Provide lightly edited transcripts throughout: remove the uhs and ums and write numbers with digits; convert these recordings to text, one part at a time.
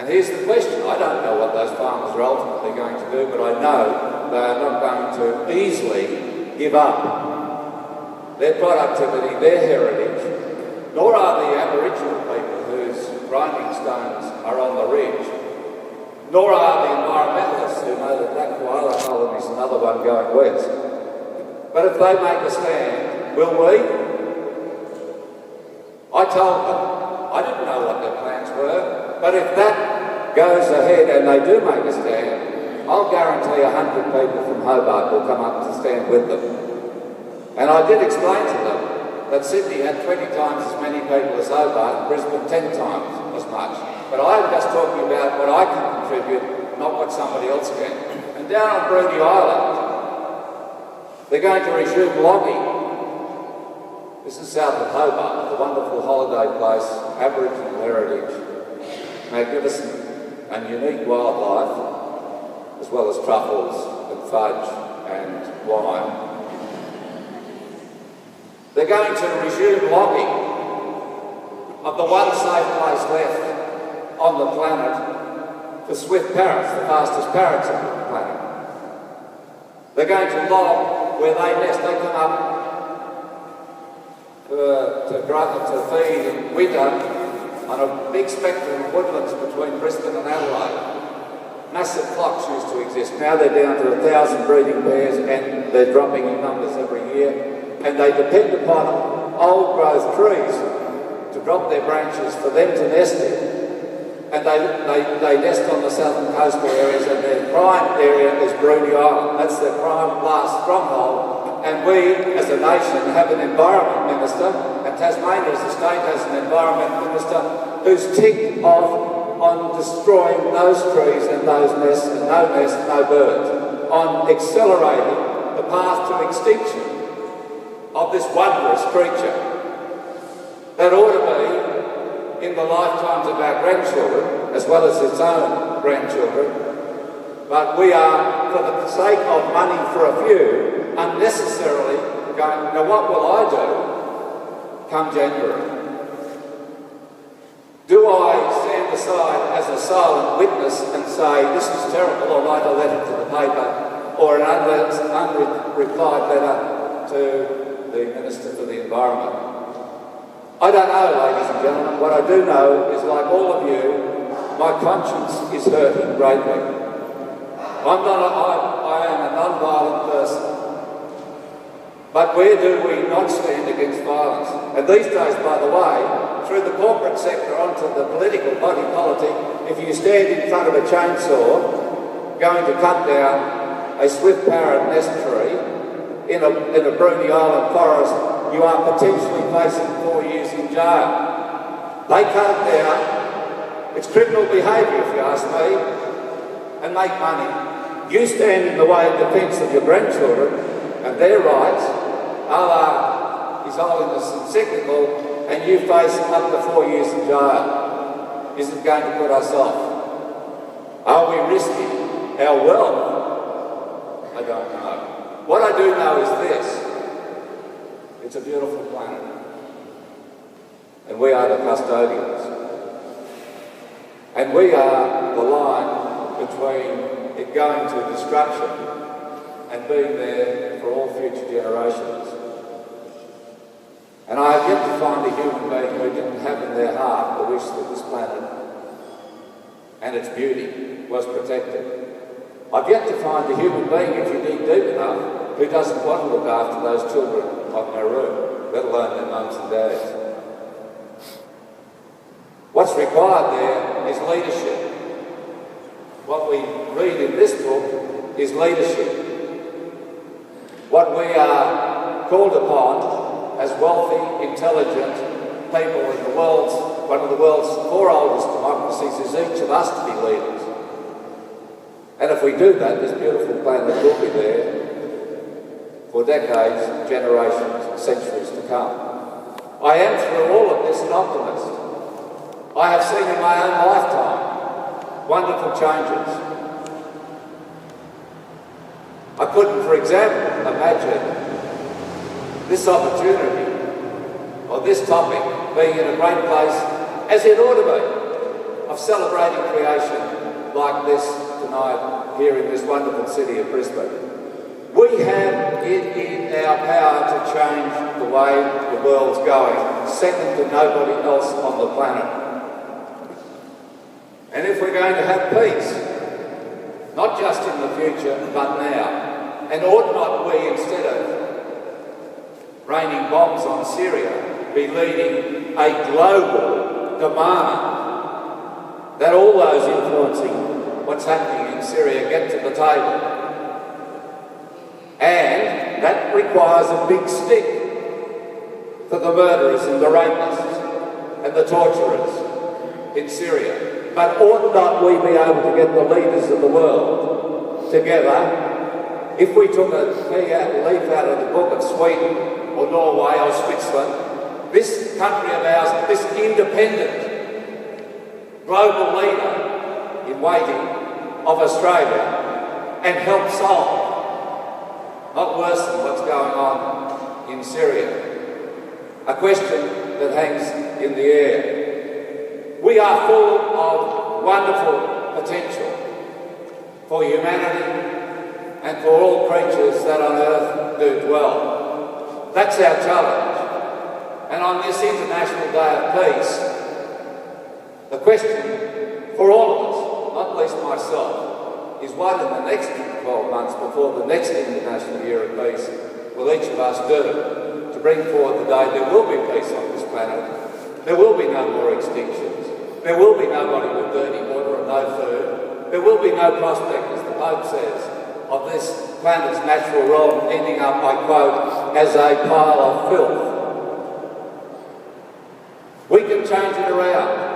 And here's the question. I don't know what those farmers are ultimately going to do, but I know they are not going to easily give up their productivity, their heritage, nor are the Aboriginal people whose grinding stones are on the ridge, nor are the environmentalists who know that that koala colony is another one going west. But if they make a stand, will we? I told them, I didn't know what their plans were, but if that goes ahead and they do make a stand, I'll guarantee 100 people from Hobart will come up to stand with them. And I did explain to them that Sydney had 20 times as many people as Hobart, Brisbane 10 times as much. But I'm just talking about what I can contribute, not what somebody else can. And down on Bruny Island, they're going to resume logging. This is south of Hobart, the wonderful holiday place, Aboriginal heritage, magnificent and unique wildlife, as well as truffles and fudge and wine. They're going to resume logging of the one safe place left on the planet for swift parrots, the fastest parrots on the planet. They're going to log where they nest. They come up to feed in winter on a big spectrum of woodlands between Preston and Adelaide. Massive flocks used to exist. Now they're down to 1,000 breeding pairs and they're dropping in numbers every year. And they depend upon old growth trees to drop their branches for them to nest in. And they nest on the southern coastal areas, and their prime area is Bruny Island. That's their prime last stronghold. And we, as a nation, have an environment minister, and Tasmania as a state has an environment minister who's ticked off on destroying those trees and those nests, and no birds, on accelerating the path to extinction of this wondrous creature that ought to be in the lifetimes of our grandchildren, as well as its own grandchildren. But we are, for the sake of money for a few, unnecessarily going, now what will I do come January? Do I stand aside as a silent witness and say, this is terrible, or write a letter to the paper, or an unreplied letter to the Minister for the Environment? I don't know, ladies and gentlemen. What I do know is, like all of you, my conscience is hurting greatly. I am a non-violent person. But where do we not stand against violence? And these days, by the way, through the corporate sector onto the political body politic, if you stand in front of a chainsaw going to cut down a swift parrot nest tree in a Bruny Island forest, you are potentially facing 4 years in jail. They cut it down. It's criminal behaviour, if you ask me, and make money. You stand in the way of defence of your grandchildren and their rights, a la His Holiness encyclical, and you face up to 4 years in jail. Is it going to put us off? Are we risking our wealth? I don't know. What I do know is this: it's a beautiful planet, and we are the custodians, and we are the line between it going to destruction and being there for all future generations. And I have yet to find a human being who didn't have in their heart the wish that this planet and its beauty was protected. I've yet to find a human being, if you dig deep enough, who doesn't want to look after those children on their room, let alone their mums and dads. What's required there is leadership. What we read in this book is leadership. What we are called upon as wealthy, intelligent people in the world's, one of the world's 4 oldest democracies, is each of us to be leaders. And if we do that, this beautiful planet will be there for decades, generations, centuries to come. I am, through all of this, an optimist. I have seen in my own lifetime wonderful changes. I couldn't, for example, imagine this opportunity or this topic being in a great place as it ought to be. of celebrating creation like this tonight here in this wonderful city of Brisbane. We have it in our power to change the way the world's going, second to nobody else on the planet. And if we're going to have peace, not just in the future, but now, and ought not we, instead of raining bombs on Syria, be leading a global demand that all those influencing what's happening in Syria get to the table? And that requires a big stick for the murderers and the rapists and the torturers in Syria. But ought not we be able to get the leaders of the world together? If we took a leaf out of the book of Sweden or Norway or Switzerland, this country of ours, this independent global leader in waiting of Australia, and help solve, not worse than what's going on in Syria, a question that hangs in the air. We are full of wonderful potential for humanity and for all creatures that on earth do dwell. That's our challenge. And on this International Day of Peace, the question for all of us, not least myself, is what in the next 12 months before the next International Year of Peace will each of us do to bring forward the day there will be peace on this planet, there will be no more extinctions, there will be nobody with dirty water and no food, there will be no prospect, as the Pope says, of this planet's natural realm ending up, I quote, as a pile of filth. We can change it around.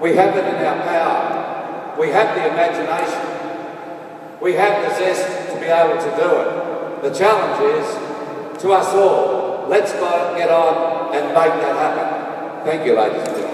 We have it in our power. We have the imagination. We have the zest to be able to do it. The challenge is to us all. Let's get on and make that happen. Thank you, ladies and gentlemen.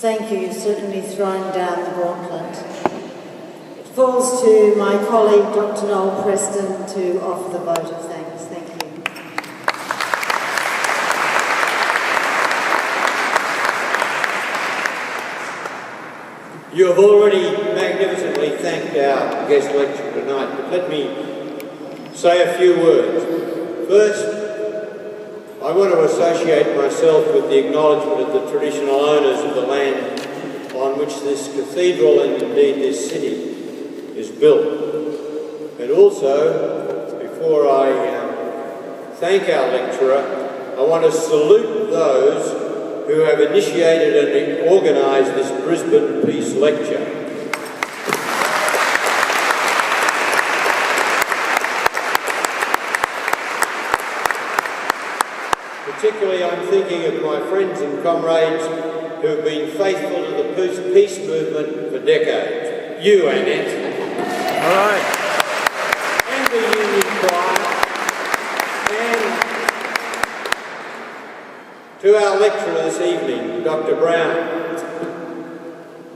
Thank you. You've certainly thrown down the gauntlet. It falls to my colleague, Dr. Noel Preston, to offer the vote of thanks. Thank you. You have already magnificently thanked our guest lecturer tonight, but let me say a few words. First, I want to associate myself with the acknowledgement of the traditional owners of the land on which this cathedral and indeed this city is built. And also, before I thank our lecturer, I want to salute those who have initiated and organised this Brisbane Peace Lecture. Particularly, I'm thinking of my friends and comrades who have been faithful to the peace movement for decades. You, Annette. All right. And the Union Choir. And to our lecturer this evening, Dr. Brown.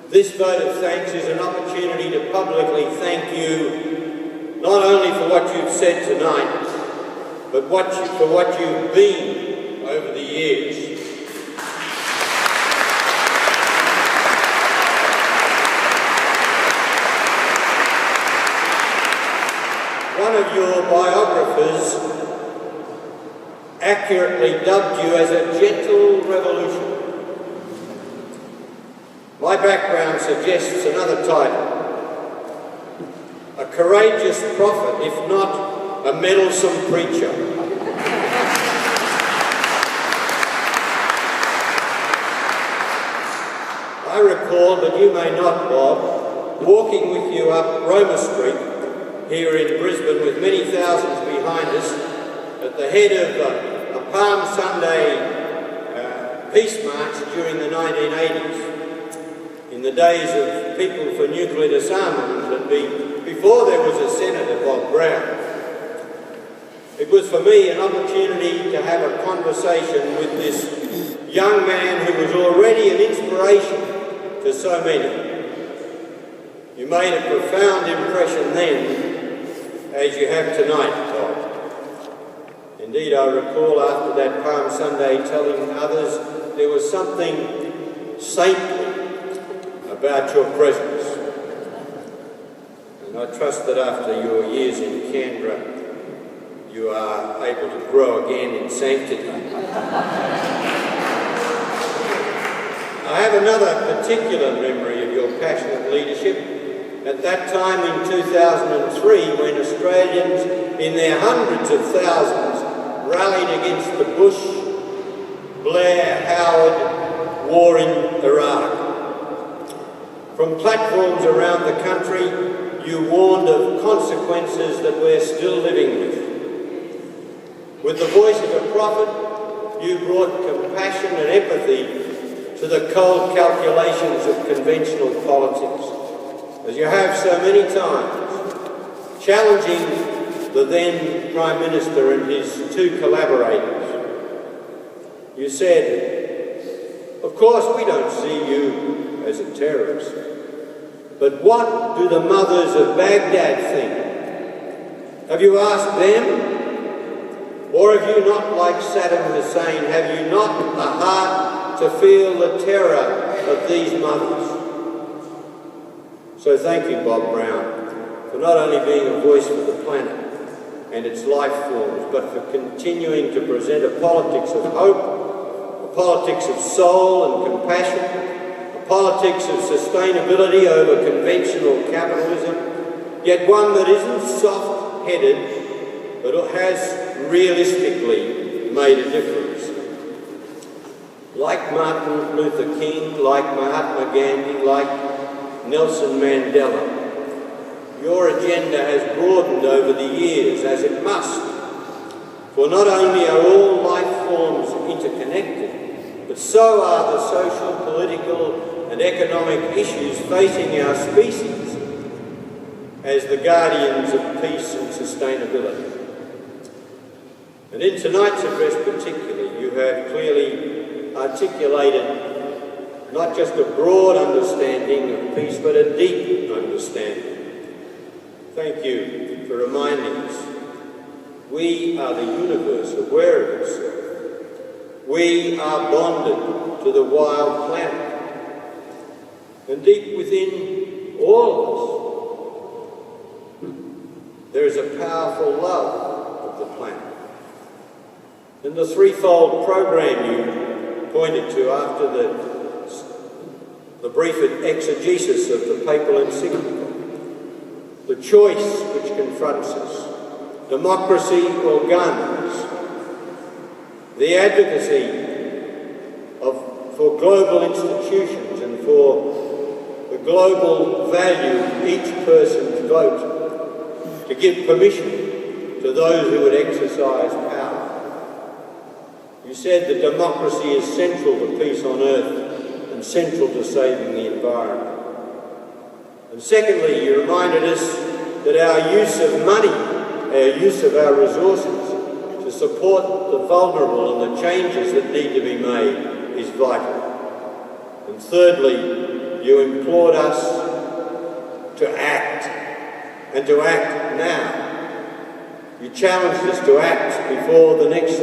This vote of thanks is an opportunity to publicly thank you not only for what you've said tonight, but for what you've been over the years. One of your biographers accurately dubbed you as a gentle revolution. My background suggests another title: a courageous prophet, if not a meddlesome preacher. I recall, but you may not, Bob, walking with you up Roma Street here in Brisbane with many thousands behind us at the head of a Palm Sunday peace march during the 1980s, in the days of People for Nuclear Disarmament, and before there was a Senator, Bob Brown. It was for me an opportunity to have a conversation with this young man who was already an inspiration to so many. You made a profound impression then, as you have tonight, Bob. Indeed, I recall after that Palm Sunday telling others there was something saintly about your presence. And I trust that after your years in Canberra, you are able to grow again in sanctity. I have another particular memory of your passionate leadership. At that time in 2003, when Australians in their hundreds of thousands rallied against the Bush, Blair, Howard war in Iraq. From platforms around the country, you warned of consequences that we're still living with. With the voice of a prophet, you brought compassion and empathy to the cold calculations of conventional politics, as you have so many times, challenging the then Prime Minister and his two collaborators. You said, of course we don't see you as a terrorist, but what do the mothers of Baghdad think? Have you asked them? Or have you not, like Saddam Hussein, have you not the heart to feel the terror of these mothers? So thank you, Bob Brown, for not only being a voice for the planet and its life forms, but for continuing to present a politics of hope, a politics of soul and compassion, a politics of sustainability over conventional capitalism, yet one that isn't soft-headed, but has realistically made a difference. Like Martin Luther King, like Mahatma Gandhi, like Nelson Mandela, your agenda has broadened over the years, as it must, for not only are all life forms interconnected, but so are the social, political and economic issues facing our species as the guardians of peace and sustainability. And in tonight's address particularly, you have clearly articulated not just a broad understanding of peace, but a deep understanding. Thank you for reminding us. We are the universe aware of itself. We are bonded to the wild planet. And deep within all of us, there is a powerful love of the planet. And the threefold program you pointed to after the brief exegesis of the papal encyclical, the choice which confronts us, democracy or guns, the advocacy for global institutions and for the global value of each person's vote, to give permission to those who would exercise power. You said that democracy is central to peace on earth and central to saving the environment. And secondly, you reminded us that our use of money, our use of our resources to support the vulnerable and the changes that need to be made is vital. And thirdly, you implored us to act, and to act now. You challenged us to act before the next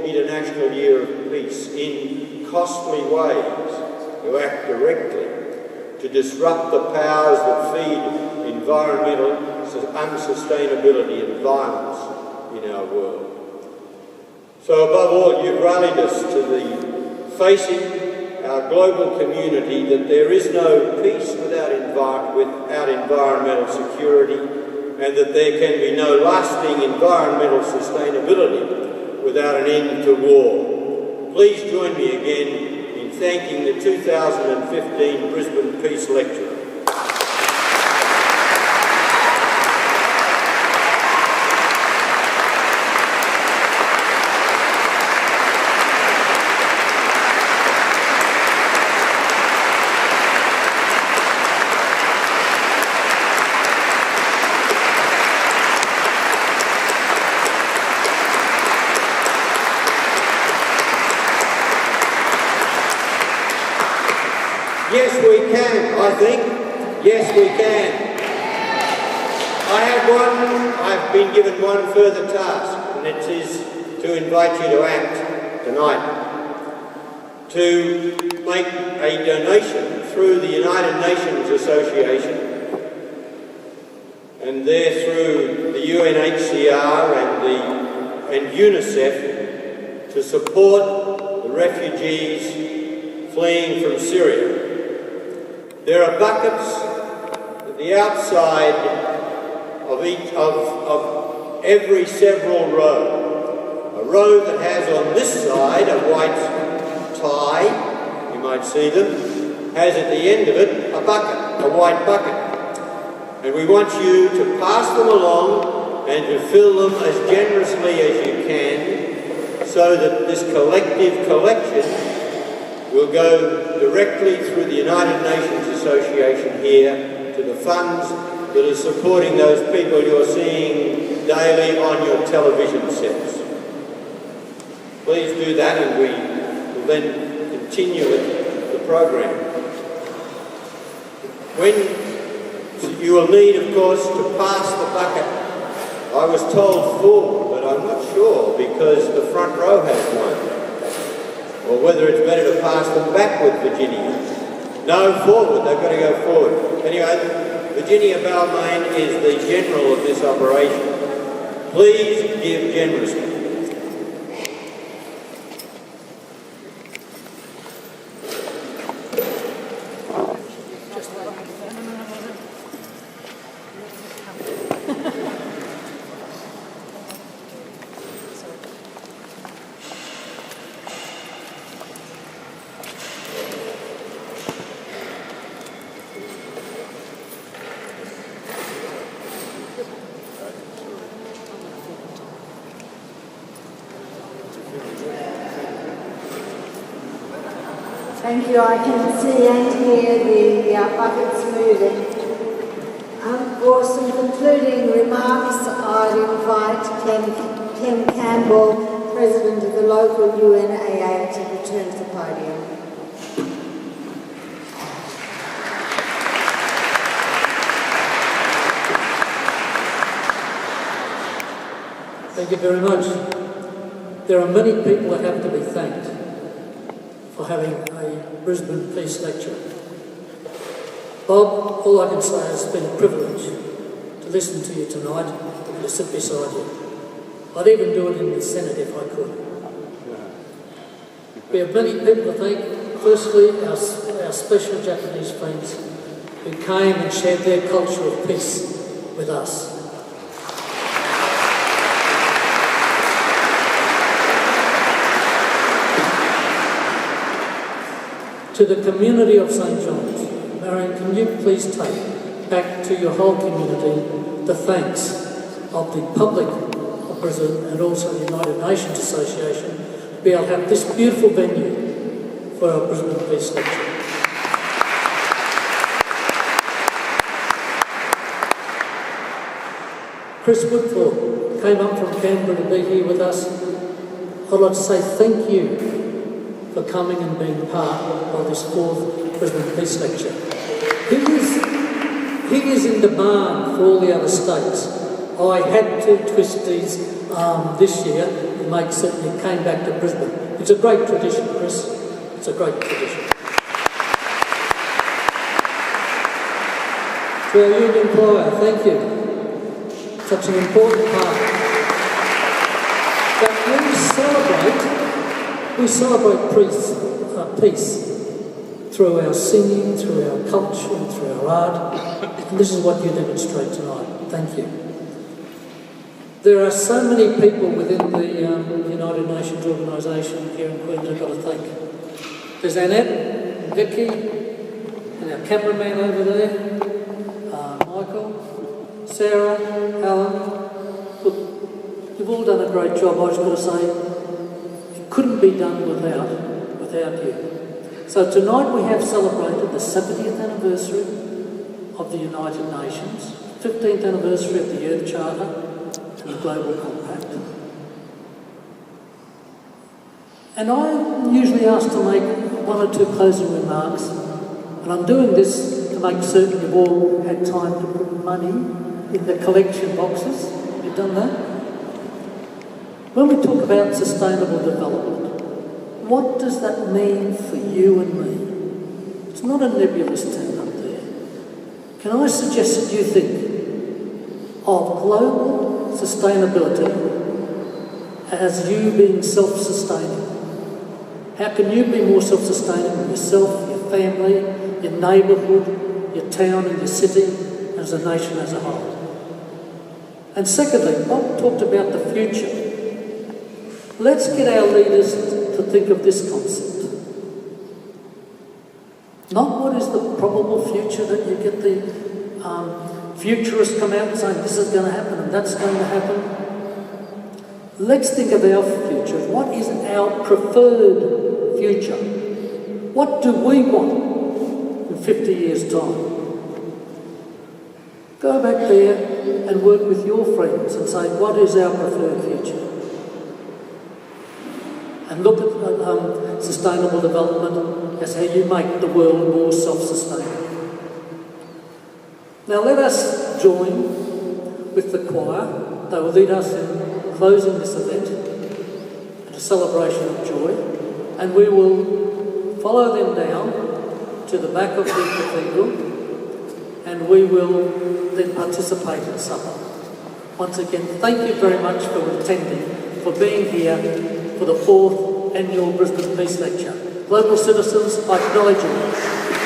International Year of Peace in costly ways, to act directly, to disrupt the powers that feed environmental unsustainability and violence in our world. So above all, you've rallied us to the facing our global community that there is no peace without environmental security, and that there can be no lasting environmental sustainability without an end to war. Please join me again in thanking the 2015 Brisbane Peace Lecturer. can, I think. Yes, we can. I've been given one further task, and it is to invite you to act tonight, to make a donation through the United Nations Association, and there through the UNHCR and UNICEF, to support the refugees fleeing from Syria. There are buckets at the outside of every several row. A row that has on this side a white tie, you might see them, has at the end of it a bucket, a white bucket. And we want you to pass them along and to fill them as generously as you can, so that this collective collection will go directly through the United Nations Association here to the funds that are supporting those people you're seeing daily on your television sets. Please do that, and we will then continue with the program. You will need, of course, to pass the bucket. I was told forward, but I'm not sure, because the front row has one. Or whether it's better to pass them backward, Virginia. No, forward, they've got to go forward. Anyway, Virginia Balmain is the general of this operation. Please give generously. Thank you. I can see and hear the buckets moving. For some concluding remarks, I'd invite Clem Campbell, President of the local UNAA, to return to the podium. Thank you very much. There are many people that have to be thanked for having a Brisbane Peace Lecture. Bob, all I can say is it's been a privilege to listen to you tonight and to sit beside you. I'd even do it in the Senate if I could. We have many people to thank. Firstly, our special Japanese friends who came and shared their culture of peace with us. To the community of St John's, Marion, can you please take back to your whole community the thanks of the public of Brisbane and also the United Nations Association to be able to have this beautiful venue for our Brisbane Peace Lecture. Chris Woodthorpe came up from Canberra to be here with us. I'd like to say thank you for coming and being part of this fourth Brisbane Peace Lecture. He is in demand for all the other states. I had to twist his arm this year to make certain he came back to Brisbane. It's a great tradition, Chris. It's a great tradition. To our union choir, thank you. Such an important part. But we celebrate peace through our singing, through our culture, and through our art. And this is what you demonstrate tonight. Thank you. There are so many people within the United Nations organisation here in Queensland I've got to thank. There's Annette, and Vicky, and our cameraman over there, Michael, Sarah, Alan. Look, you've all done a great job. I just got to say, couldn't be done without you. So tonight we have celebrated the 70th anniversary of the United Nations, 15th anniversary of the Earth Charter and the Global Compact. And I'm usually asked to make one or two closing remarks And I'm doing this to make certain you've all had time to put money in the collection boxes. You've done that? When we talk about sustainable development, what does that mean for you and me? It's not a nebulous term up there. Can I suggest that you think of global sustainability as you being self-sustaining? How can you be more self-sustaining with yourself, your family, your neighbourhood, your town and your city, and as a nation as a whole? And secondly, Bob talked about the future. Let's get our leaders to think of this concept. Not what is the probable future that you get the futurists come out and saying this is going to happen and that's going to happen. Let's think of our future. What is our preferred future? What do we want in 50 years' time? Go back there and work with your friends and say, what is our preferred future? And look at sustainable development as how you make the world more self-sustaining. Now let us join with the choir. They will lead us in closing this event and a celebration of joy, and we will follow them down to the back of the cathedral, and we will then participate in supper. Once again, thank you very much for attending, for being here for the 4th Annual Brisbane Peace Lecture. Global citizens, I acknowledge you.